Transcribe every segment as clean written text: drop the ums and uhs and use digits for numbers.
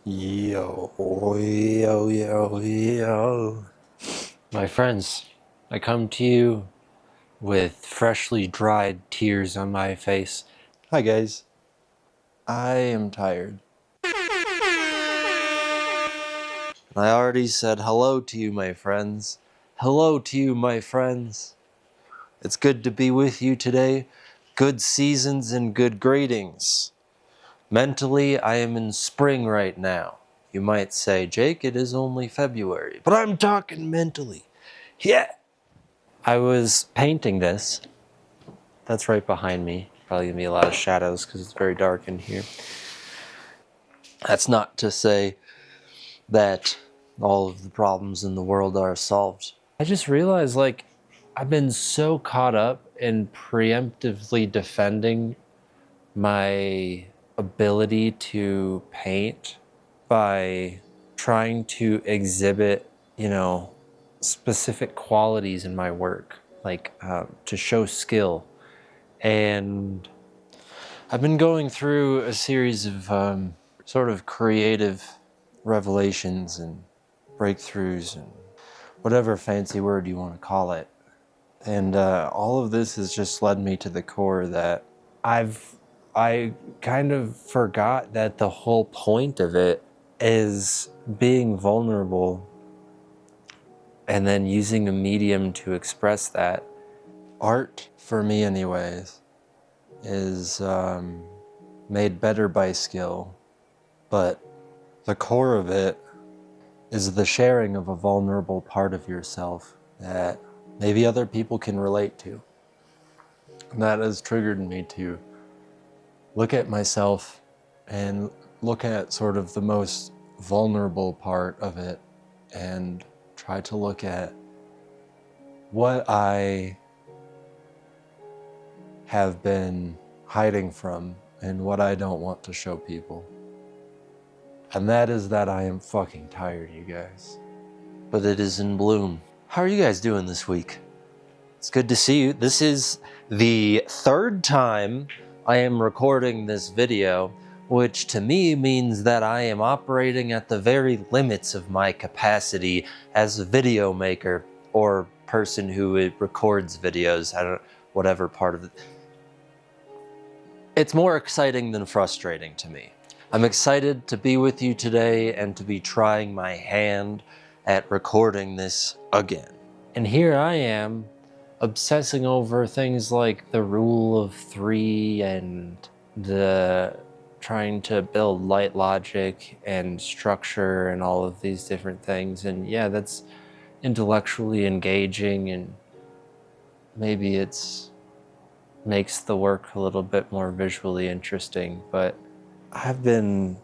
Yo, yo, yo, yo. My friends, I come to you with freshly dried tears on my face. Hi guys, I am tired. I already said hello to you, my friends. Hello to you, my friends. It's good to be with you today. Good seasons and good greetings. Mentally, I am in spring right now. You might say, Jake, it is only February. But I'm talking mentally. Yeah. I was painting this. That's right behind me. Probably gonna be a lot of shadows because it's very dark in here. That's not to say that all of the problems in the world are solved. I just realized, I've been so caught up in preemptively defending my ability to paint by trying to exhibit, specific qualities in my work, to show skill. And I've been going through a series of sort of creative revelations and breakthroughs and whatever fancy word you want to call it. And all of this has just led me to the core that I kind of forgot that the whole point of it is being vulnerable and then using a medium to express that. Art, for me anyways, is made better by skill, but the core of it is the sharing of a vulnerable part of yourself that maybe other people can relate to. And that has triggered me to look at myself and look at sort of the most vulnerable part of it and try to look at what I have been hiding from and what I don't want to show people. And that is that I am fucking tired, you guys. But it is in bloom. How are you guys doing this week? It's good to see you. This is the third time I am recording this video, which to me means that I am operating at the very limits of my capacity as a video maker or person who records videos. Whatever part of it. It's more exciting than frustrating to me. I'm excited to be with you today and to be trying my hand at recording this again. And here I am, obsessing over things like the rule of 3 and the trying to build light logic and structure and all of these different things. And yeah, that's intellectually engaging, and maybe it's makes the work a little bit more visually interesting, but I've been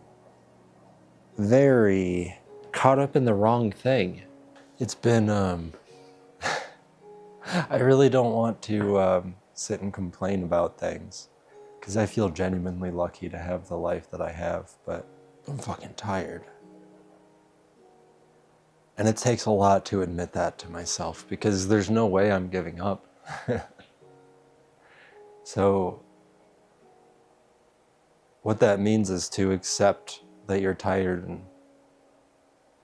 very caught up in the wrong thing. It's been I really don't want to sit and complain about things because I feel genuinely lucky to have the life that I have, but I'm fucking tired. And it takes a lot to admit that to myself because there's no way I'm giving up. So what that means is to accept that you're tired and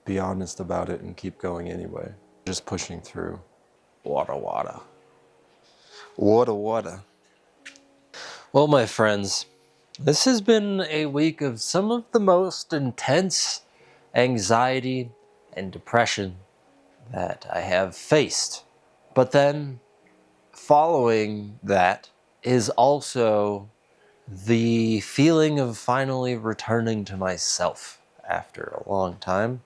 be honest about it and keep going anyway. Just pushing through. Wada wada. Wada wada. Well, my friends, this has been a week of some of the most intense anxiety and depression that I have faced. But then, following that is also the feeling of finally returning to myself after a long time.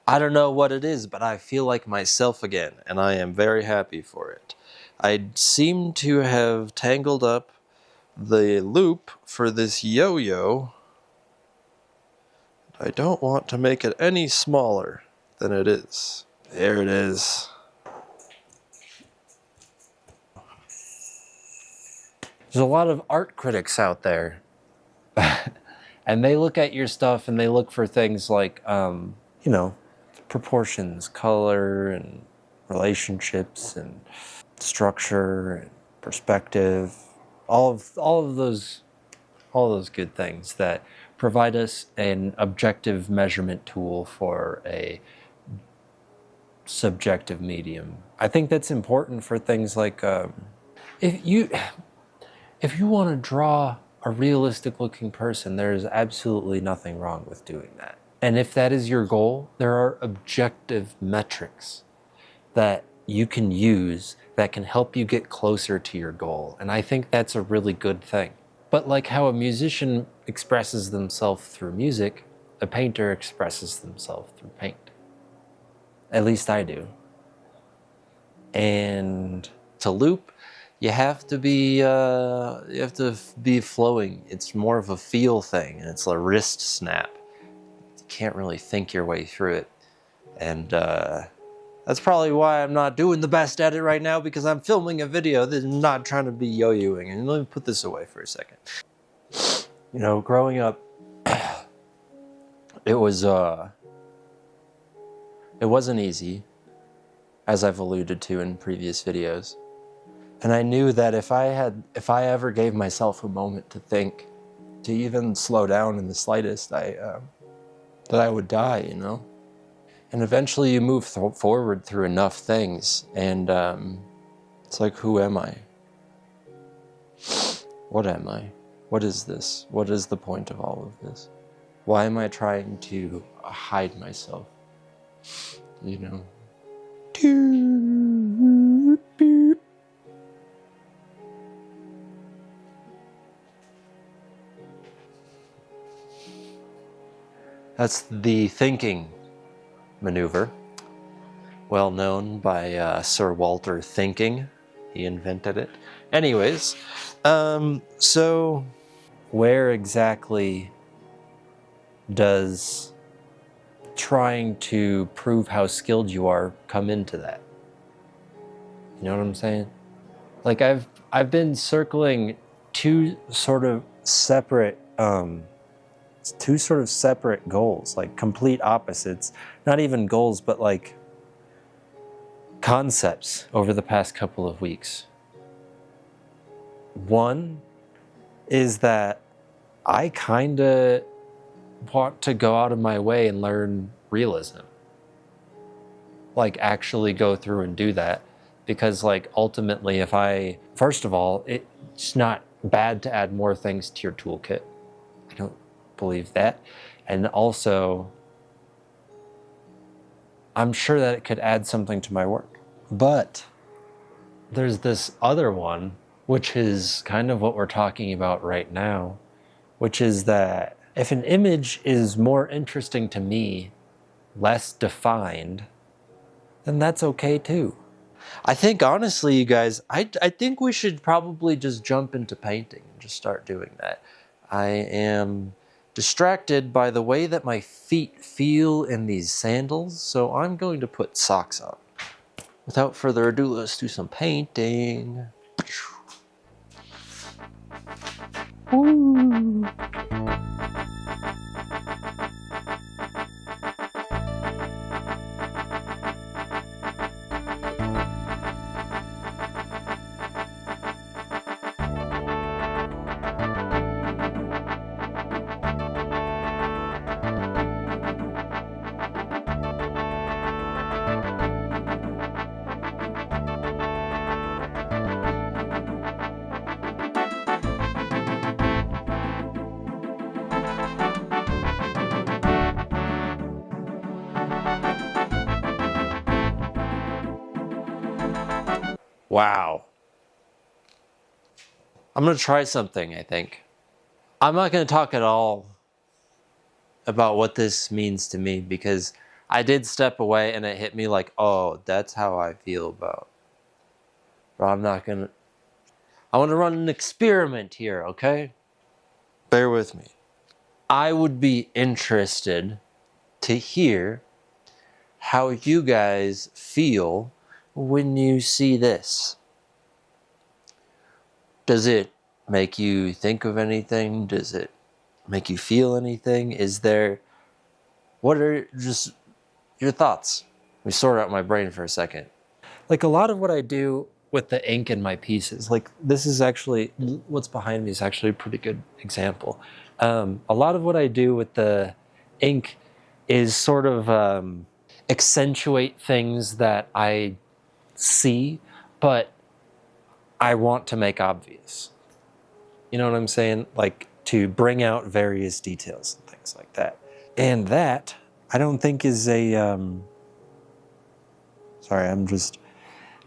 I don't know what it is, but I feel like myself again, and I am very happy for it. I seem to have tangled up the loop for this yo-yo. I don't want to make it any smaller than it is. There it is. There's a lot of art critics out there. And they look at your stuff and they look for things like, proportions, color, and relationships, and structure, and perspective. All of those good things that provide us an objective measurement tool for a subjective medium. I think that's important for things like if you want to draw a realistic looking person, there's absolutely nothing wrong with doing that. And if that is your goal, there are objective metrics that you can use that can help you get closer to your goal. And I think that's a really good thing. But like how a musician expresses themselves through music, a painter expresses themselves through paint. At least I do. And to loop, you have to be flowing. It's more of a feel thing, and it's a wrist snap. You can't really think your way through it. And that's probably why I'm not doing the best at it right now, because I'm filming a video that's not trying to be yo-yoing. And let me put this away for a second. You know, growing up, it wasn't easy, as I've alluded to in previous videos. And I knew that if I ever gave myself a moment to think, to even slow down in the slightest, that I would die, you know? And eventually you move forward through enough things, and it's like, who am I? What am I? What is this? What is the point of all of this? Why am I trying to hide myself? You know? That's the thinking maneuver, well known by Sir Walter Thinking. He invented it. Anyways, so where exactly does trying to prove how skilled you are come into that? You know what I'm saying? Like I've been circling two sort of separate goals, like complete opposites, not even goals, but like concepts over the past couple of weeks. One is that I kind of want to go out of my way and learn realism. Like actually go through and do that, because like ultimately first of all, it's not bad to add more things to your toolkit. I don't believe that. And also, I'm sure that it could add something to my work. But there's this other one, which is kind of what we're talking about right now, which is that if an image is more interesting to me, less defined, then that's okay too. I think honestly, you guys, I think we should probably just jump into painting and just start doing that. I am distracted by the way that my feet feel in these sandals, so I'm going to put socks on. Without further ado, let's do some painting. Woo. Wow. I'm going to try something, I think. I'm not going to talk at all about what this means to me, because I did step away and it hit me like, oh, that's how I feel about. But I'm not going to. I want to run an experiment here, okay? Bear with me. I would be interested to hear how you guys feel when you see this. Does it make you think of anything? Does it make you feel anything? What are just your thoughts? Let me sort out my brain for a second. Like a lot of what I do, with the ink in my pieces. Like, this is actually, what's behind me is actually a pretty good example. A lot of what I do with the ink is sort of accentuate things that I see, but I want to make obvious. You know what I'm saying? Like, to bring out various details and things like that. And that, I don't think is a, sorry, I'm just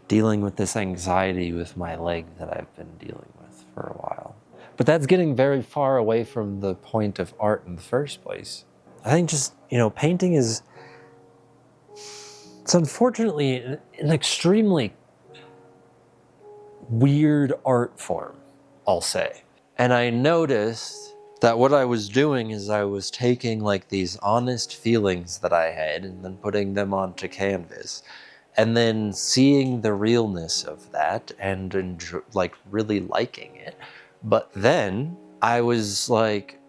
dealing with this anxiety with my leg that I've been dealing with for a while. But that's getting very far away from the point of art in the first place. I think just, painting is, it's unfortunately an extremely weird art form, I'll say. And I noticed that what I was doing is I was taking like these honest feelings that I had and then putting them onto canvas, and then seeing the realness of that and like really liking it. But then I was like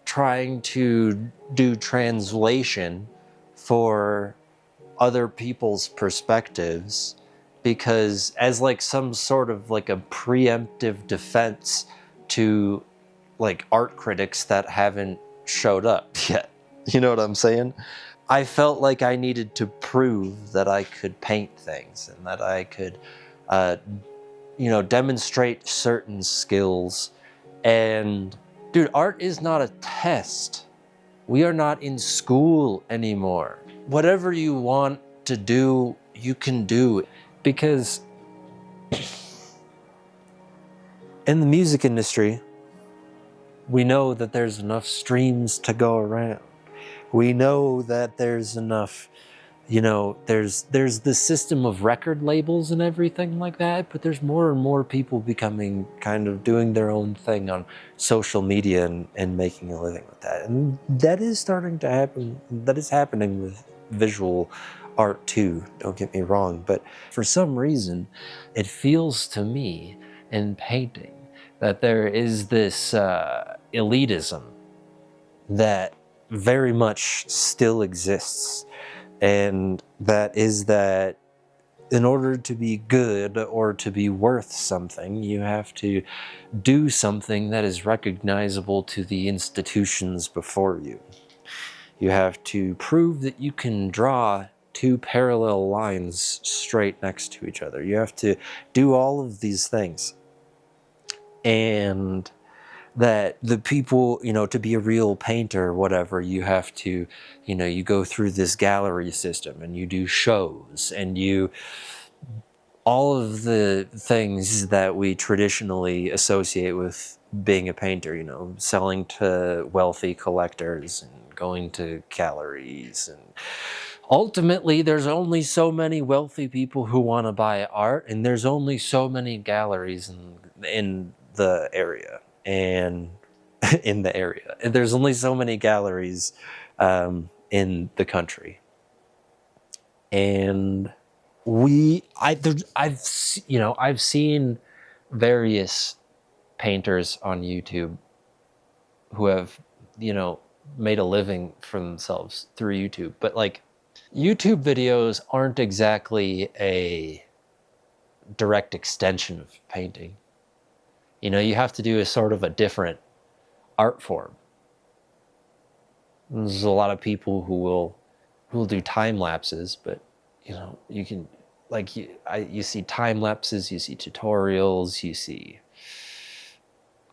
trying to do translation for other people's perspectives, because as like some sort of like a preemptive defense to like art critics that haven't showed up yet. You know what I'm saying? I felt like I needed to prove that I could paint things and that I could, demonstrate certain skills. And dude, art is not a test. We are not in school anymore. Whatever you want to do, you can do. Because in the music industry, we know that there's enough streams to go around. We know that there's enough, there's the system of record labels and everything like that, but there's more and more people becoming kind of doing their own thing on social media and making a living with that. And that is starting to happen. That is happening with visual art too, don't get me wrong. But for some reason, it feels to me in painting that there is this elitism that very much still exists. And that is that in order to be good or to be worth something, you have to do something that is recognizable to the institutions before you. You have to prove that you can draw two parallel lines straight next to each other. You have to do all of these things. And that the people, to be a real painter or whatever, you have to, you go through this gallery system and you do shows and all of the things that we traditionally associate with being a painter, selling to wealthy collectors and going to galleries. And ultimately, there's only so many wealthy people who want to buy art, and there's only so many galleries in the area. And there's only so many galleries in the country. And I've seen various painters on YouTube who have, made a living for themselves through YouTube. But like, YouTube videos aren't exactly a direct extension of painting. You have to do a sort of a different art form. There's a lot of people who will do time lapses, but you can, like, you see time lapses, you see tutorials, you see,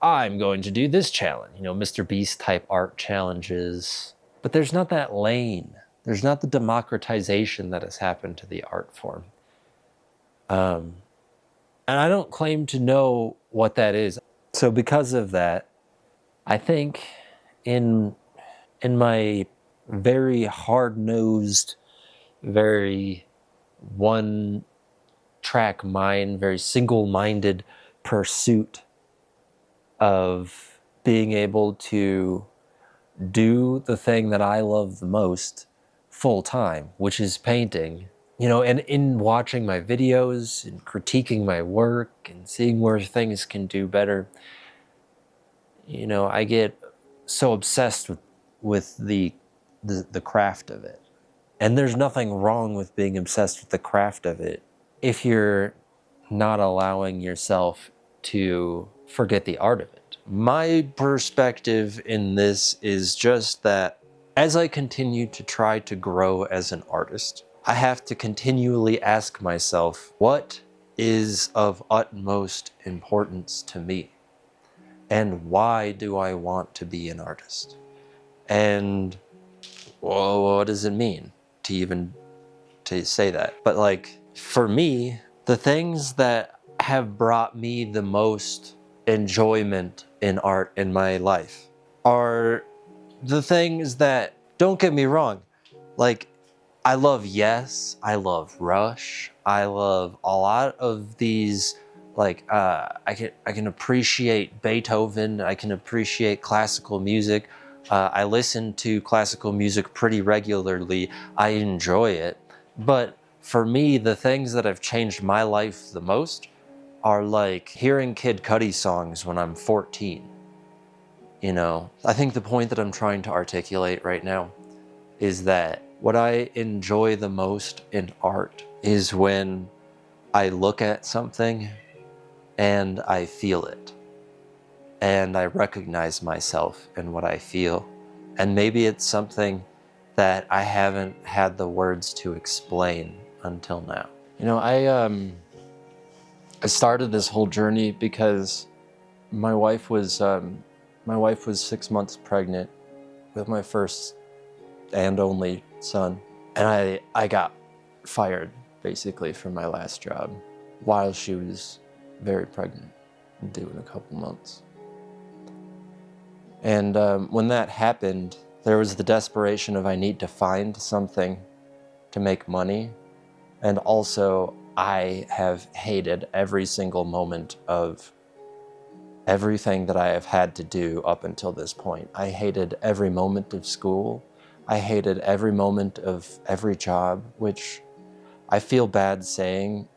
I'm going to do this challenge, Mr. Beast type art challenges. But there's not that lane. There's not the democratization that has happened to the art form. And I don't claim to know what that is. So because of that, I think in my very hard-nosed, very one-track mind, very single-minded pursuit of being able to do the thing that I love the most full-time, which is painting, and in watching my videos and critiquing my work and seeing where things can do better, I get so obsessed with the craft of it. And there's nothing wrong with being obsessed with the craft of it if you're not allowing yourself to forget the art of it. My perspective in this is just that as I continue to try to grow as an artist, I have to continually ask myself, what is of utmost importance to me? And why do I want to be an artist? And well, what does it mean to even to say that? But like, for me, the things that have brought me the most enjoyment in art in my life are the things that, don't get me wrong, like, I love Yes, I love Rush, I love a lot of these, like, I can appreciate Beethoven, I can appreciate classical music, I listen to classical music pretty regularly, I enjoy it, but for me, the things that have changed my life the most are like hearing Kid Cudi songs when I'm 14. You know, I think the point that I'm trying to articulate right now is that what I enjoy the most in art is when I look at something and I feel it. And I recognize myself in what I feel. And maybe it's something that I haven't had the words to explain until now. You know, I started this whole journey because my wife was 6 months pregnant with my first and only son, and I got fired basically from my last job while she was very pregnant and due in a couple months. And when that happened, there was the desperation of I need to find something to make money, and also I have hated every single moment of everything that I have had to do up until this point. I hated every moment of school. I hated every moment of every job, which I feel bad saying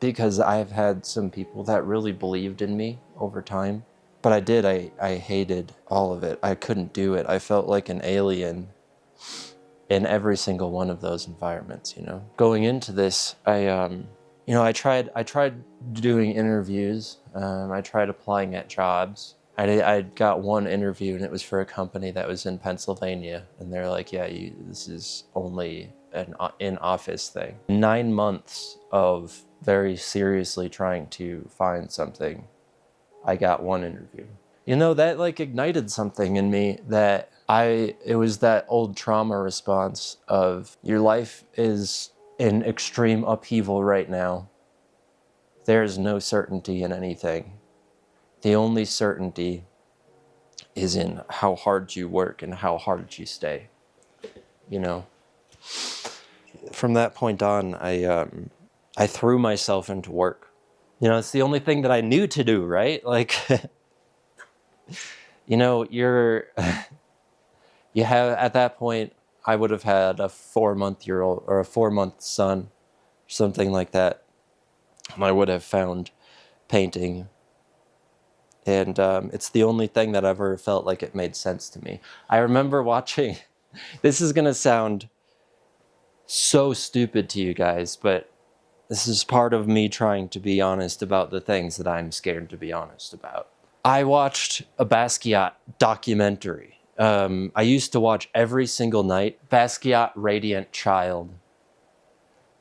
because I've had some people that really believed in me over time. But I did, I hated all of it. I couldn't do it. I felt like an alien in every single one of those environments, you know. Going into this, I tried doing interviews. I tried applying at jobs. I got one interview, and it was for a company that was in Pennsylvania, and they're like, "Yeah, this is only an in-office thing." 9 months of very seriously trying to find something, I got one interview. You know, that like ignited something in me that it was that old trauma response of your life is in extreme upheaval right now. There is no certainty in anything. The only certainty is in how hard you work and how hard you stay. You know, from that point on, I threw myself into work. You know, it's the only thing that I knew to do, right? Like, you know, you have, at that point, I would have had a 4-month-old or a 4-month son, something like that. And I would have found painting. And it's the only thing that ever felt like it made sense to me. I remember watching, this is going to sound so stupid to you guys, but this is part of me trying to be honest about the things that I'm scared to be honest about. I watched a Basquiat documentary. I used to watch every single night, Basquiat Radiant Child.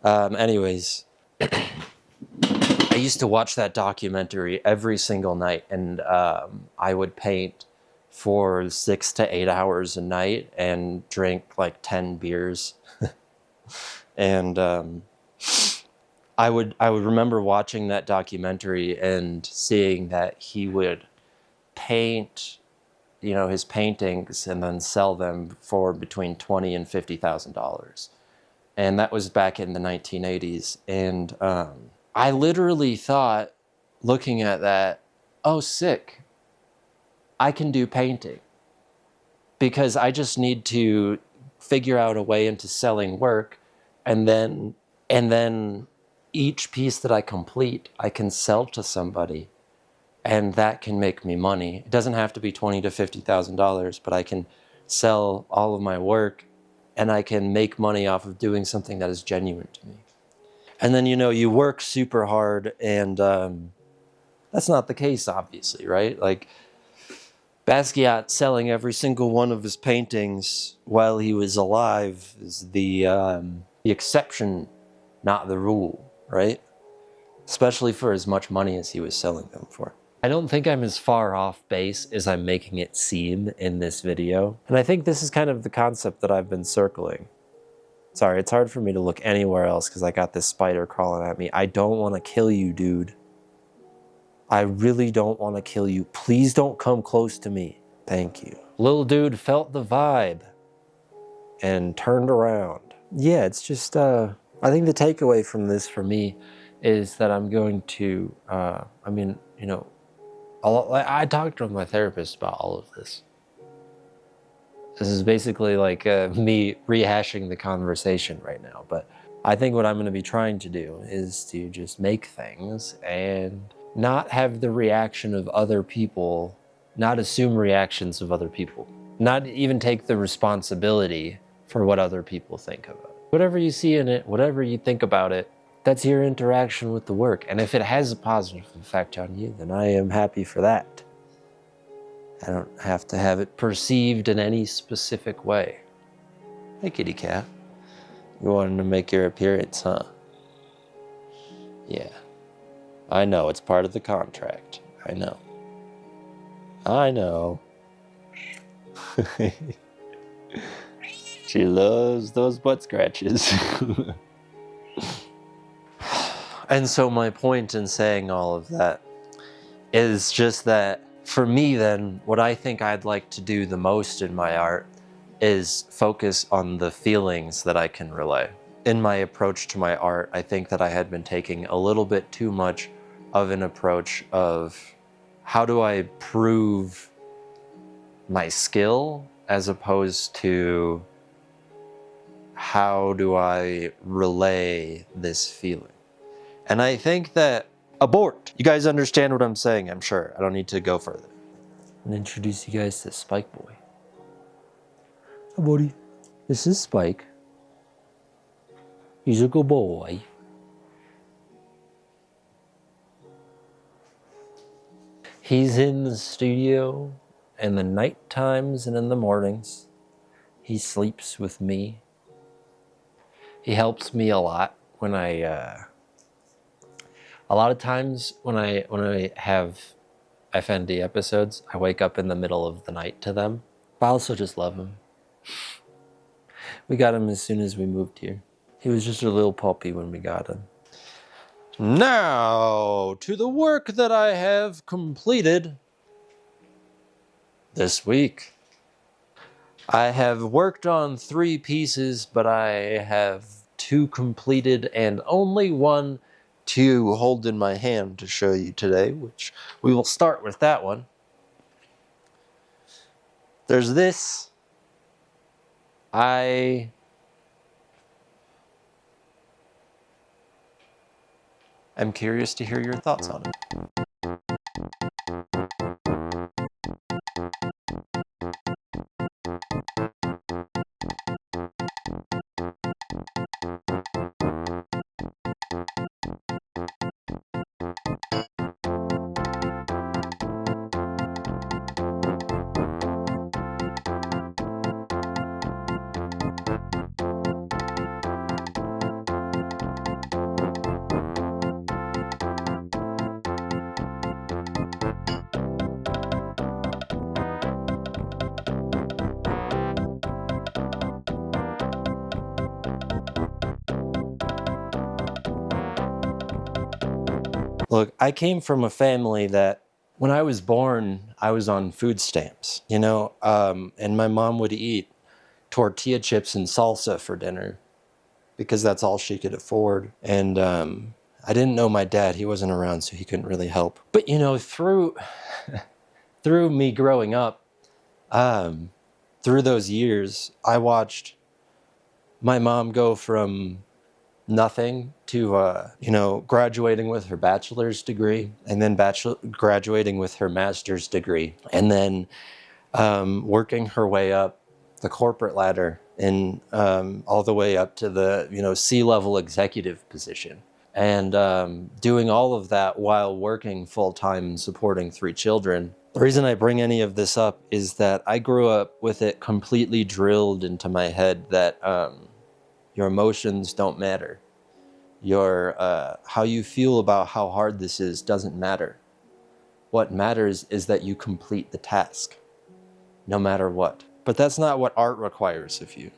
Anyways, I used to watch that documentary every single night, and I would paint for 6 to 8 hours a night and drink like 10 beers. And I would remember watching that documentary and seeing that he would paint, you know, his paintings and then sell them for between $20,000 and $50,000. And that was back in the 1980s. And I literally thought, looking at that, oh, sick, I can do painting. Because I just need to figure out a way into selling work, and then each piece that I complete, I can sell to somebody, and that can make me money. It doesn't have to be $20,000 to $50,000, but I can sell all of my work, and I can make money off of doing something that is genuine to me. And then, you work super hard, and that's not the case, obviously, right? Like, Basquiat selling every single one of his paintings while he was alive is the exception, not the rule, right? Especially for as much money as he was selling them for. I don't think I'm as far off base as I'm making it seem in this video. And I think this is kind of the concept that I've been circling. Sorry, it's hard for me to look anywhere else because I got this spider crawling at me. I don't want to kill you, dude. I really don't want to kill you. Please don't come close to me. Thank you. Little dude felt the vibe and turned around. Yeah, it's just, I think the takeaway from this for me is that I'm going to, I talked to my therapist about all of this. This is basically like me rehashing the conversation right now, but I think what I'm going to be trying to do is to just make things and not have the reaction of other people, not assume reactions of other people, not even take the responsibility for what other people think of it. Whatever you see in it, whatever you think about it, that's your interaction with the work. And if it has a positive effect on you, then I am happy for that. I don't have to have it perceived in any specific way. Hey, kitty cat. You wanted to make your appearance, huh? Yeah. I know, it's part of the contract. I know. I know. She loves those butt scratches. And so my point in saying all of that is just that for me then, what I think I'd like to do the most in my art is focus on the feelings that I can relay. In my approach to my art, I think that I had been taking a little bit too much of an approach of how do I prove my skill as opposed to how do I relay this feeling. And I think that abort. You guys understand what I'm saying, I'm sure. I don't need to go further. I'm gonna introduce you guys to Spikeboy. Hi, buddy. This is Spike. He's a good boy. He's in the studio in the night times and in the mornings. He sleeps with me. He helps me a lot when a lot of times when I have FND episodes, I wake up in the middle of the night to them. But I also just love him. We got him as soon as we moved here. He was just a little puppy when we got him. Now, to the work that I have completed this week. I have worked on 3 pieces, but I have 2 completed and only 1 to hold in my hand to show you today, which we will start with that one. There's this. I'm curious to hear your thoughts on it. Look, I came from a family that when I was born, I was on food stamps, and my mom would eat tortilla chips and salsa for dinner because that's all she could afford. And I didn't know my dad. He wasn't around, so he couldn't really help. But, through me growing up, through those years, I watched my mom go from nothing to, graduating with her bachelor's degree and then graduating with her master's degree and then working her way up the corporate ladder and all the way up to the, C-level executive position. and doing all of that while working full-time and supporting 3 children. The reason I bring any of this up is that I grew up with it completely drilled into my head that your emotions don't matter. Your how you feel about how hard this is doesn't matter. What matters is that you complete the task, no matter what. But that's not what art requires of you.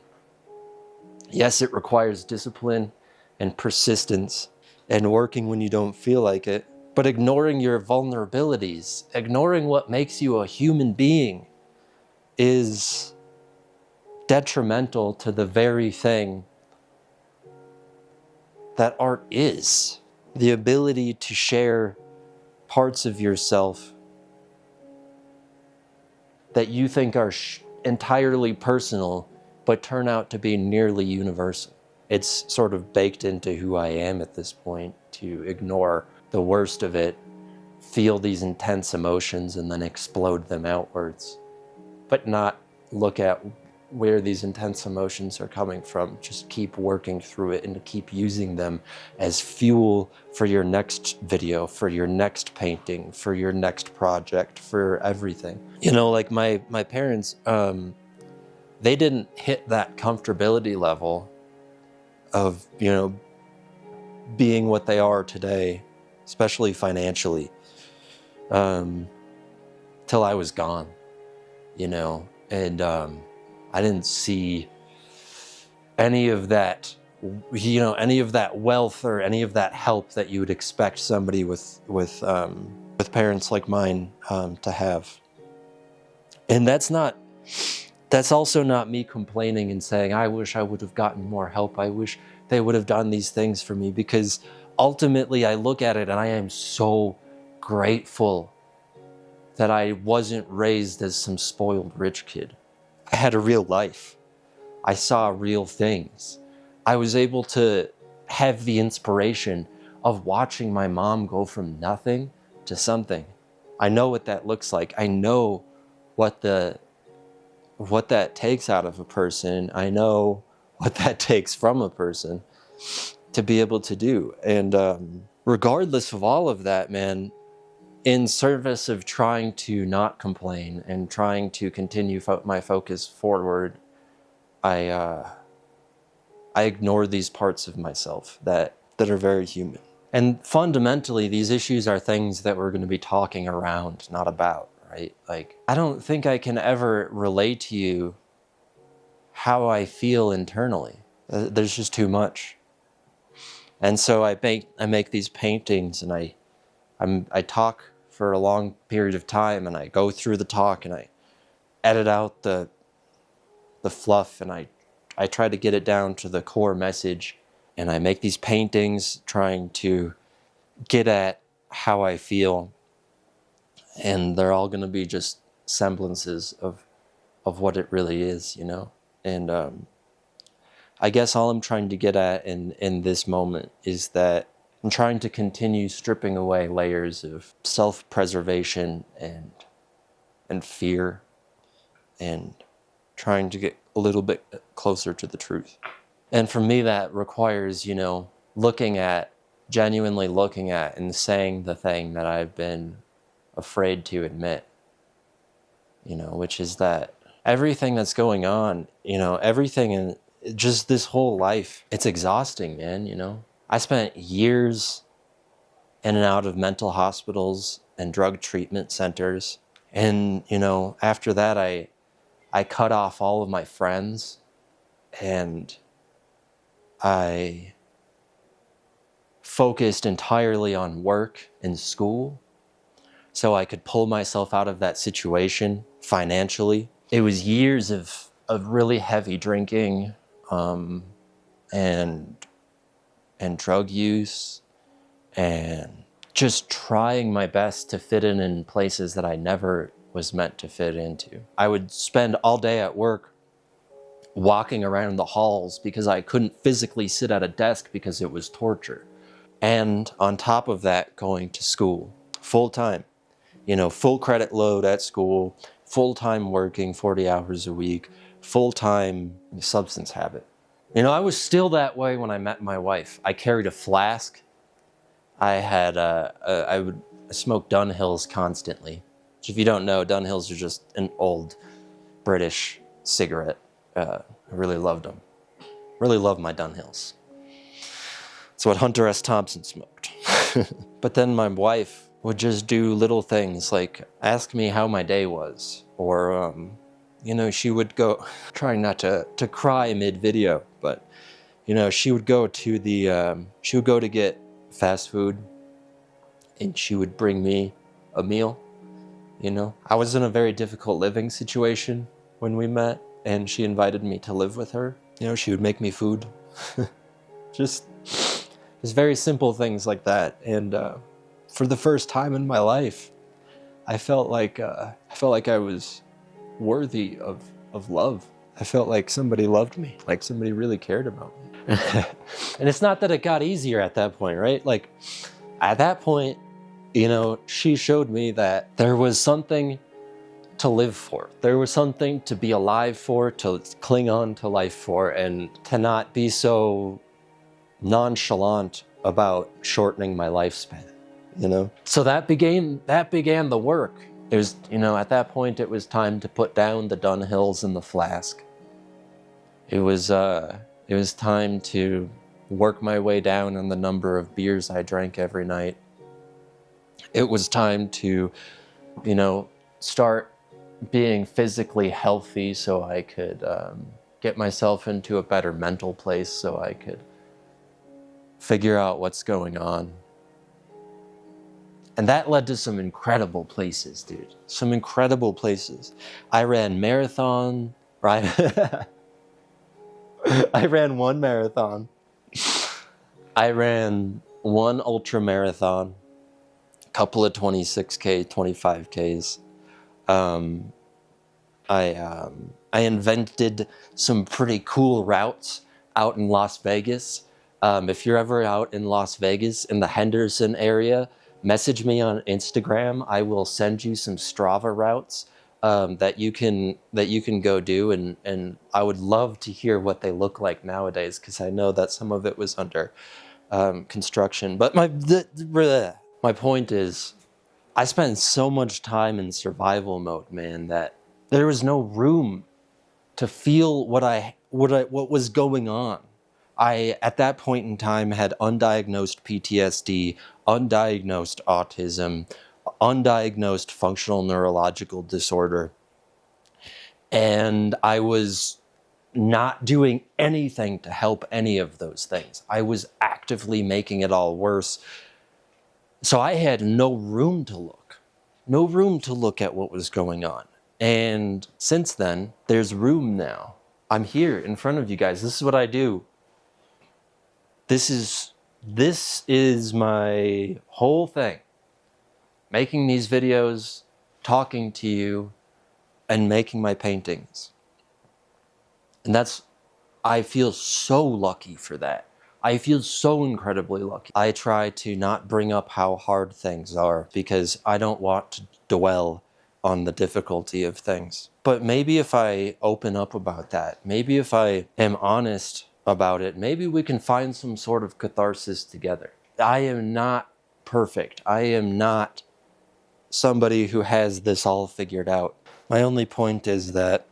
Yes, it requires discipline and persistence and working when you don't feel like it, but ignoring your vulnerabilities, ignoring what makes you a human being, is detrimental to the very thing that art is. The ability to share parts of yourself that you think are entirely personal, but turn out to be nearly universal. It's sort of baked into who I am at this point, to ignore the worst of it, feel these intense emotions and then explode them outwards, but not look at where these intense emotions are coming from. Just keep working through it and keep using them as fuel for your next video, for your next painting, for your next project, for everything. You know, like my parents, they didn't hit that comfortability level of, you know, being what they are today, especially financially, till I was gone, you know, and I didn't see any of that, you know, any of that wealth or any of that help that you would expect somebody with parents like mine to have. And that's also not me complaining and saying, I wish I would have gotten more help. I wish they would have done these things for me, because ultimately I look at it and I am so grateful that I wasn't raised as some spoiled rich kid. I had a real life. I saw real things. I was able to have the inspiration of watching my mom go from nothing to something. I know what that looks like. I know what that takes out of a person. I know what that takes from a person to be able to do. And regardless of all of that, man, in service of trying to not complain and trying to continue my focus forward, I ignore these parts of myself that are very human. And fundamentally, these issues are things that we're going to be talking around, not about. Right? Like, I don't think I can ever relate to you how I feel internally. There's just too much. And so I make these paintings, and I talk for a long period of time, and I go through the talk and I edit out the fluff, and I try to get it down to the core message, and I make these paintings trying to get at how I feel. And they're all going to be just semblances of what it really is, you know? And I guess all I'm trying to get at in this moment is that I'm trying to continue stripping away layers of self-preservation and fear, and trying to get a little bit closer to the truth. And for me, that requires, you know, genuinely looking at and saying the thing that I've been afraid to admit, you know, which is that everything that's going on, you know, everything in just this whole life, it's exhausting, man, you know. I spent years in and out of mental hospitals and drug treatment centers. And, you know, after that, I cut off all of my friends, and I focused entirely on work and school, so I could pull myself out of that situation financially. It was years of really heavy drinking and drug use, and just trying my best to fit in places that I never was meant to fit into. I would spend all day at work walking around the halls because I couldn't physically sit at a desk because it was torture. And on top of that, going to school full time. You know, full credit load at school, full-time working 40 hours a week, full-time substance habit. You know, I was still that way when I met my wife. I carried a flask I would smoke Dunhills constantly. Which if you don't know, Dunhills are just an old British cigarette. I really loved them. Really loved my Dunhills. It's what Hunter S. Thompson smoked. But then my wife would just do little things like ask me how my day was, or you know, she would go, trying not to cry mid-video, but you know, she would go to get fast food, and she would bring me a meal. You know, I was in a very difficult living situation when we met, and she invited me to live with her. You know, she would make me food. Just very simple things like that. And for the first time in my life, I felt like I was worthy of love. I felt like somebody loved me, like somebody really cared about me. And it's not that it got easier at that point, right? Like at that point, you know, she showed me that there was something to live for. There was something to be alive for, to cling on to life for, and to not be so nonchalant about shortening my lifespan, you know? So that began the work. It was, you know, at that point it was time to put down the Dunhills and the flask. It was time to work my way down on the number of beers I drank every night. It was time to, you know, start being physically healthy so I could get myself into a better mental place, so I could figure out what's going on. And that led to some incredible places, dude. Some incredible places. I ran marathon, right? I ran one marathon. I ran one ultra marathon, a couple of 26K, 25Ks. I invented some pretty cool routes out in Las Vegas. If you're ever out in Las Vegas in the Henderson area, message me on Instagram. I will send you some Strava routes that you can go do, and I would love to hear what they look like nowadays, because I know that some of it was under construction. But my point is, I spent so much time in survival mode, man, that there was no room to feel what was going on. I, at that point in time, had undiagnosed PTSD, undiagnosed autism, undiagnosed functional neurological disorder, and I was not doing anything to help any of those things. I was actively making it all worse. So I had no room to look at what was going on. And since then, there's room now. I'm here in front of you guys. This is what I do. This is my whole thing. Making these videos, talking to you, and making my paintings. And I feel so lucky for that. I feel so incredibly lucky. I try to not bring up how hard things are, because I don't want to dwell on the difficulty of things. But maybe if I open up about that, maybe if I am honest about it, maybe we can find some sort of catharsis together. I am not perfect. I am not somebody who has this all figured out. My only point is that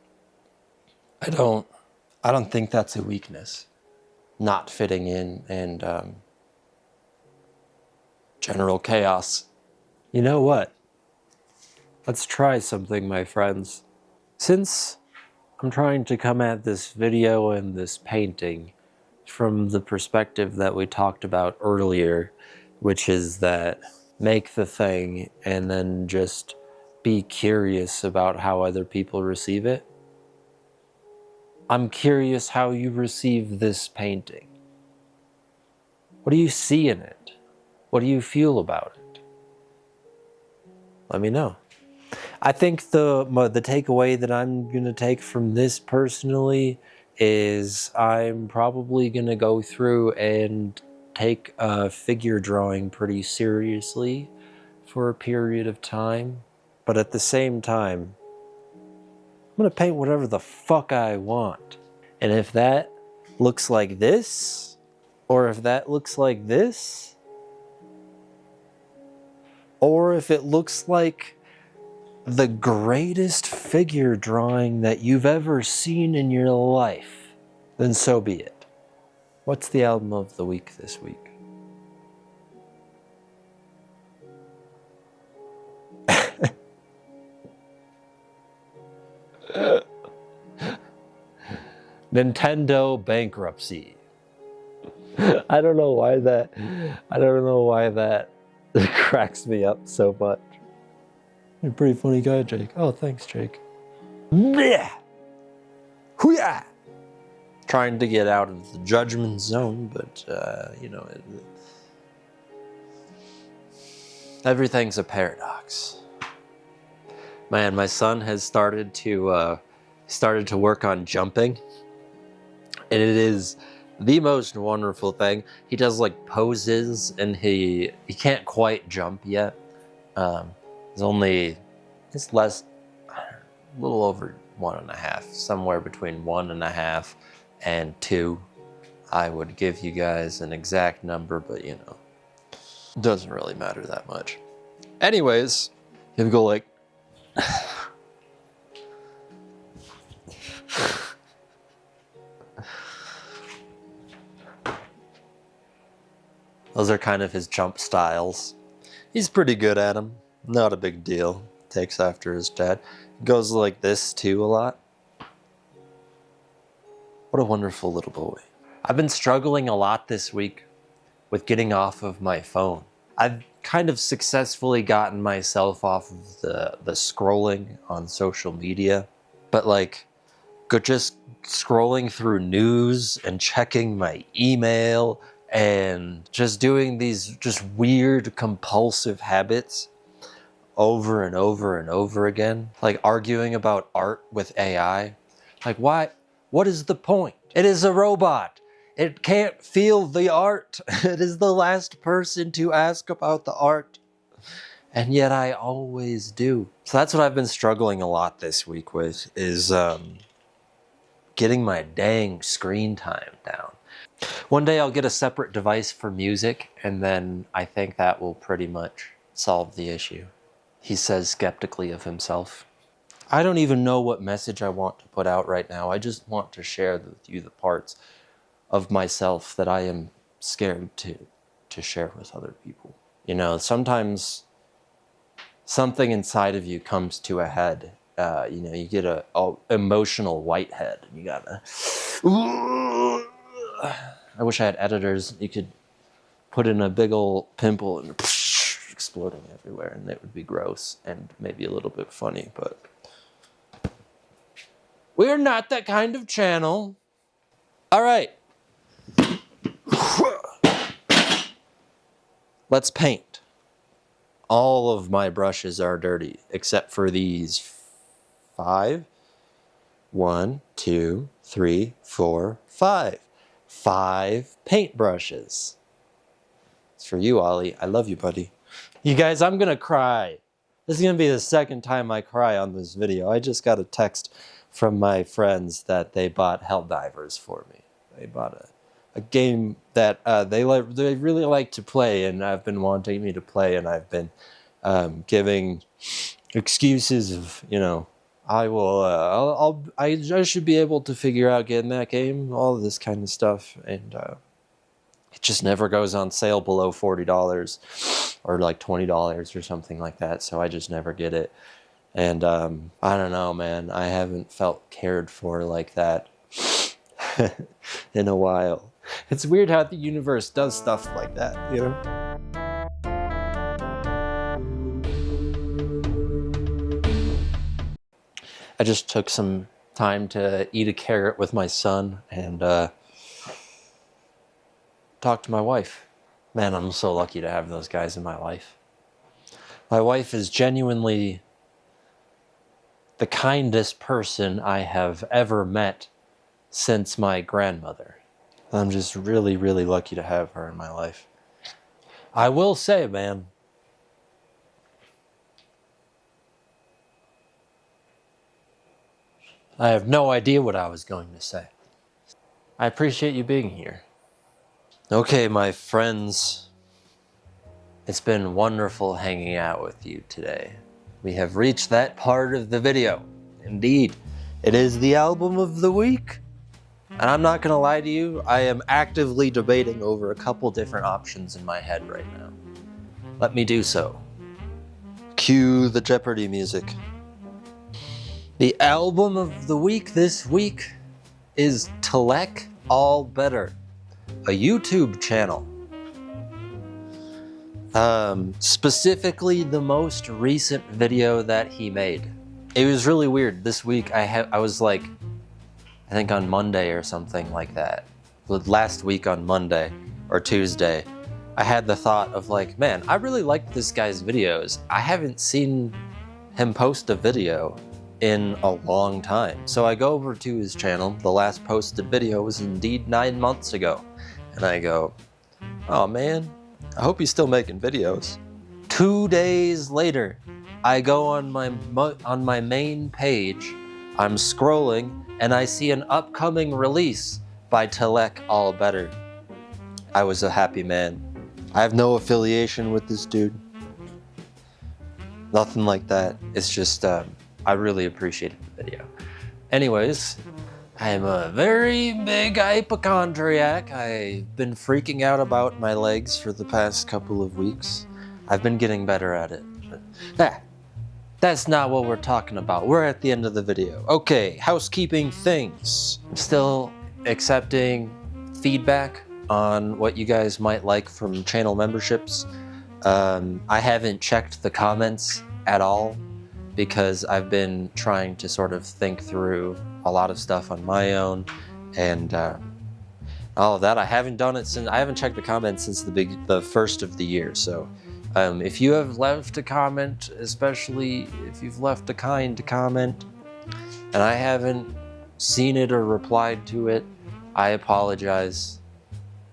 I don't think that's a weakness. Not fitting in and general chaos. You know what? Let's try something, my friends. Since I'm trying to come at this video and this painting from the perspective that we talked about earlier, which is that make the thing and then just be curious about how other people receive it. I'm curious how you receive this painting. What do you see in it? What do you feel about it? Let me know. I think the takeaway that I'm going to take from this personally is I'm probably going to go through and take figure drawing pretty seriously for a period of time. But at the same time, I'm going to paint whatever the fuck I want. And if that looks like this, or if that looks like this, or if it looks like the greatest figure drawing that you've ever seen in your life, then so be it. What's the album of the week this week? Nintendo bankruptcy. I don't know why that cracks me up so much. You're a pretty funny guy, Jake. Oh, thanks, Jake. Blech! Hoo-yah! Trying to get out of the judgment zone, but, everything's a paradox. Man, my son has started to work on jumping, and it is the most wonderful thing. He does like poses, and he can't quite jump yet. It's less, a little over 1.5, somewhere between 1.5 and 2. I would give you guys an exact number, but it doesn't really matter that much. Anyways, he'll go like, those are kind of his jump styles. He's pretty good at them. Not a big deal. Takes after his dad. Goes like this too a lot. What a wonderful little boy. I've been struggling a lot this week with getting off of my phone. I've kind of successfully gotten myself off of the scrolling on social media, but just scrolling through news and checking my email and just doing these just weird compulsive habits over and over and over again, like arguing about art with AI. Like, why? What is the point? It is a robot. It can't feel the art. It is the last person to ask about the art. And yet I always do. So that's what I've been struggling a lot this week with, is getting my dang screen time down. One day I'll get a separate device for music, and then I think that will pretty much solve the issue. He says skeptically of himself. I don't even know what message I want to put out right now. I just want to share with you the parts of myself that I am scared to share with other people. Sometimes something inside of you comes to a head. You get a emotional whitehead. You gotta. I wish I had editors. You could put in a big old pimple and exploding everywhere, and it would be gross and maybe a little bit funny, but we're not that kind of channel. All right. Let's paint. All of my brushes are dirty, except for these 5. 1, 2, 3, 4, 5. 5 paint brushes. It's for you, Ollie. I love you, buddy. You guys, I'm gonna cry. This is gonna be the second time I cry on this video. I just got a text from my friends that they bought Helldivers for me. They bought a game that they really like to play, and I've been wanting me to play, and I've been giving excuses of, I should be able to figure out getting that game, all of this kind of stuff, and it just never goes on sale below $40 or like $20 or something like that, so I just never get it. And I don't know, man, I haven't felt cared for like that in a while. It's weird how the universe does stuff like that, I just took some time to eat a carrot with my son and talk to my wife. Man, I'm so lucky to have those guys in my life. My wife is genuinely the kindest person I have ever met since my grandmother. I'm just really, really lucky to have her in my life. I will say, man, I have no idea what I was going to say. I appreciate you being here. Okay, my friends It's been wonderful hanging out with you today. We have reached that part of the video. Indeed, it is the album of the week. And I'm not gonna lie to you, I am actively debating over a couple different options in my head right now. Let me do so. Cue the Jeopardy music. The album of the week this week is Telek All Better, a YouTube channel. Specifically the most recent video that he made. It was really weird. This week I was like, I think on Monday or something like that. Last week on Monday or Tuesday, I had the thought of like, man, I really liked this guy's videos. I haven't seen him post a video in a long time. So I go over to his channel. The last posted video was indeed 9 months ago. And I go, oh man, I hope he's still making videos. 2 days later, I go on my main page, I'm scrolling, and I see an upcoming release by Telek All Better. I was a happy man. I have no affiliation with this dude. Nothing like that. It's just, I really appreciated the video. Anyways, I'm a very big hypochondriac. I've been freaking out about my legs for the past couple of weeks. I've been getting better at it. But, that's not what we're talking about. We're at the end of the video. Okay, housekeeping things. I'm still accepting feedback on what you guys might like from channel memberships. I haven't checked the comments at all because I've been trying to sort of think through a lot of stuff on my own and all of that. I haven't checked the comments since the first of the year. So if you have left a comment, especially if you've left a kind comment and I haven't seen it or replied to it, I apologize.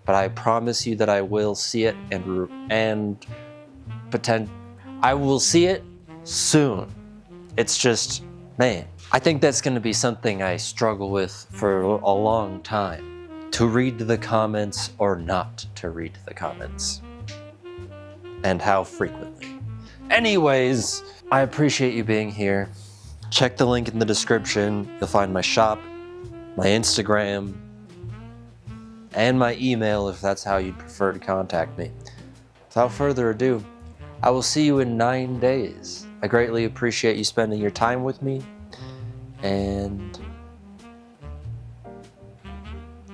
But I promise you that I will see it and I will see it soon. It's just, man, I think that's going to be something I struggle with for a long time. To read the comments or not to read the comments. And how frequently. Anyways, I appreciate you being here. Check the link in the description. You'll find my shop, my Instagram, and my email if that's how you'd prefer to contact me. Without further ado, I will see you in 9 days. I greatly appreciate you spending your time with me, and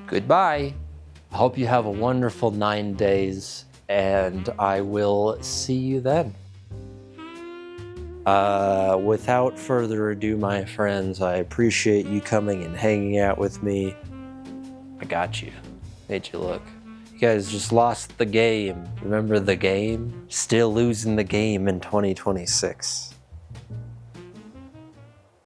goodbye. I hope you have a wonderful 9 days, and I will see you then. Without further ado, my friends, I appreciate you coming and hanging out with me. I got you. Made you look. You guys just lost the game. Remember the game? Still losing the game in 2026.